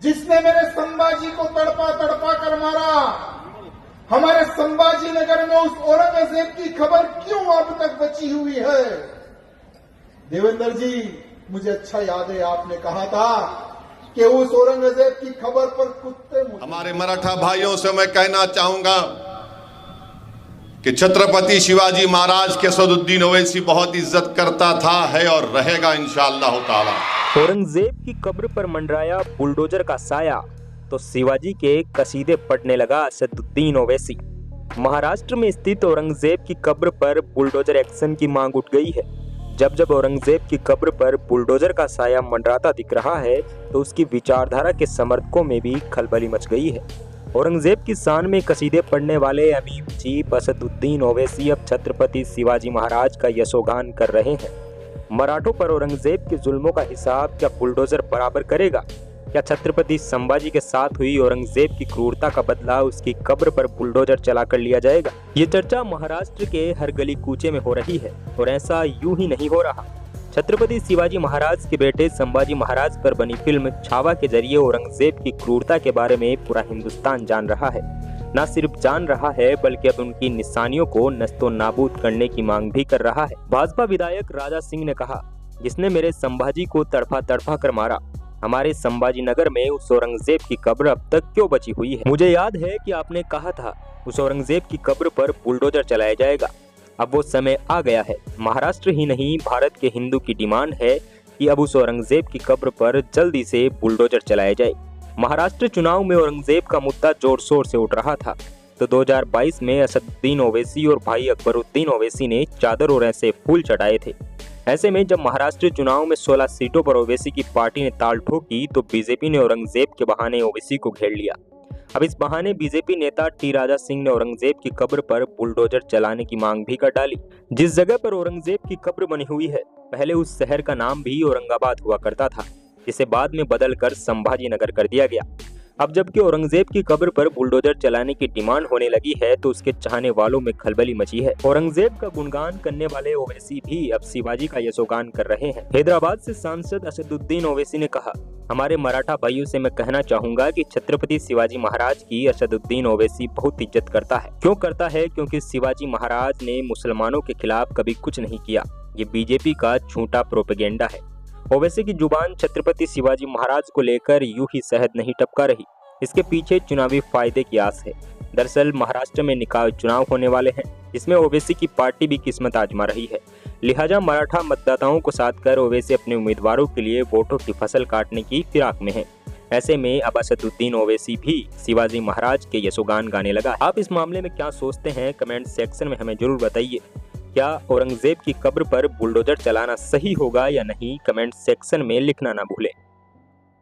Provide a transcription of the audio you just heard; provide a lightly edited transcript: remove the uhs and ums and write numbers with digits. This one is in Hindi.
जिसने मेरे संभाजी को तड़पा तड़पा कर मारा, हमारे संभाजी नगर में उस औरंगजेब की खबर क्यों अब तक बची हुई है? देवेंद्र जी, मुझे अच्छा याद है आपने कहा था कि उस औरंगजेब की खबर पर कुत्ते हमारे मराठा भाइयों से मैं कहना चाहूंगा कि छत्रपति शिवाजी महाराज के असदुद्दीन ओवैसी बहुत इज्जत करता था, है और रहेगा इंशाअल्लाह ताला। औरंगजेब की कब्र पर मंडराया बुलडोजर का साया तो शिवाजी के कसीदे पढ़ने लगा असदुद्दीन ओवैसी। महाराष्ट्र में स्थित औरंगजेब की कब्र पर बुलडोजर एक्शन की मांग उठ गई है। जब जब औरंगजेब की कब्र पर बुलडोजर का साया मंडराता दिख रहा है तो उसकी विचारधारा के समर्थकों में भी खलबली मच गई है। औरंगजेब की शान में कसीदे पढ़ने वाले अमीर चीफ असदुद्दीन ओवैसी अब छत्रपति शिवाजी महाराज का यशोगान कर रहे हैं। मराठों पर औरंगजेब के जुल्मों का हिसाब क्या बुलडोजर बराबर करेगा? क्या छत्रपति संभाजी के साथ हुई औरंगजेब की क्रूरता का बदला उसकी कब्र पर बुलडोजर चलाकर लिया जाएगा? ये चर्चा महाराष्ट्र के हर गली कूचे में हो रही है और ऐसा यूं ही नहीं हो रहा। छत्रपति शिवाजी महाराज के बेटे संभाजी महाराज पर बनी फिल्म छावा के जरिए औरंगजेब की क्रूरता के बारे में पूरा हिंदुस्तान जान रहा है। न सिर्फ जान रहा है बल्कि अब उनकी निशानियों को नस्तो नाबूद करने की मांग भी कर रहा है। भाजपा विधायक राजा सिंह ने कहा, जिसने मेरे संभाजी को तड़पा तड़पा कर मारा, हमारे संभाजी नगर में उस औरंगजेब की कब्र अब तक क्यों बची हुई है? मुझे याद है कि आपने कहा था उस औरंगजेब की कब्र पर बुलडोजर चलाया जाएगा। अब वो समय आ गया है। महाराष्ट्र ही नहीं, भारत के हिंदू की डिमांड है कि अब उस औरंगजेब की कब्र पर जल्दी से बुलडोजर चलाया जाए। महाराष्ट्र चुनाव में औरंगजेब का मुद्दा जोर शोर से उठ रहा था तो 2022 में असदुद्दीन ओवैसी और भाई अकबरुद्दीन ओवैसी ने चादर और ऐसे फूल चढ़ाए थे। ऐसे में जब महाराष्ट्र चुनाव में 16 सीटों पर ओवैसी की पार्टी ने ताल ठोकी तो बीजेपी ने औरंगजेब के बहाने ओवैसी को घेर लिया। अब इस बहाने बीजेपी नेता टी राजा सिंह ने औरंगजेब की कब्र पर बुलडोजर चलाने की मांग भी कर डाली। जिस जगह पर औरंगजेब की कब्र बनी हुई है, पहले उस शहर का नाम भी औरंगाबाद हुआ करता था, जिसे बाद में बदलकर संभाजी नगर कर दिया गया। अब जबकि औरंगजेब की कब्र पर बुलडोजर चलाने की डिमांड होने लगी है तो उसके चाहने वालों में खलबली मची है। औरंगजेब का गुणगान करने वाले ओवैसी भी अब शिवाजी का यशोगान कर रहे हैं। हैदराबाद से सांसद असदुद्दीन ओवैसी ने कहा, हमारे मराठा भाइयों से मैं कहना चाहूंगा कि छत्रपति शिवाजी महाराज की असदुद्दीन ओवैसी बहुत इज्जत करता है। क्यों करता है? क्योंकि शिवाजी महाराज ने मुसलमानों के खिलाफ कभी कुछ नहीं किया। ये बीजेपी का झूठा प्रोपेगेंडा है। ओवैसी की जुबान छत्रपति शिवाजी महाराज को लेकर यूं ही शहद नहीं टपका रही। इसके पीछे चुनावी फायदे की आस है। दरअसल महाराष्ट्र में निकाय चुनाव होने वाले हैं, जिसमें ओवैसी की पार्टी भी किस्मत आजमा रही है। लिहाजा मराठा मतदाताओं को साथ कर ओवैसी अपने उम्मीदवारों के लिए वोटों की फसल काटने की फिराक में है। ऐसे में अब असदुद्दीन ओवैसी भी शिवाजी महाराज के यशोगान गाने लगा। आप इस मामले में क्या सोचते हैं? कमेंट सेक्शन में हमें जरूर बताइए। क्या औरंगजेब की कब्र पर बुलडोजर चलाना सही होगा या नहीं? कमेंट सेक्शन में लिखना ना भूलें।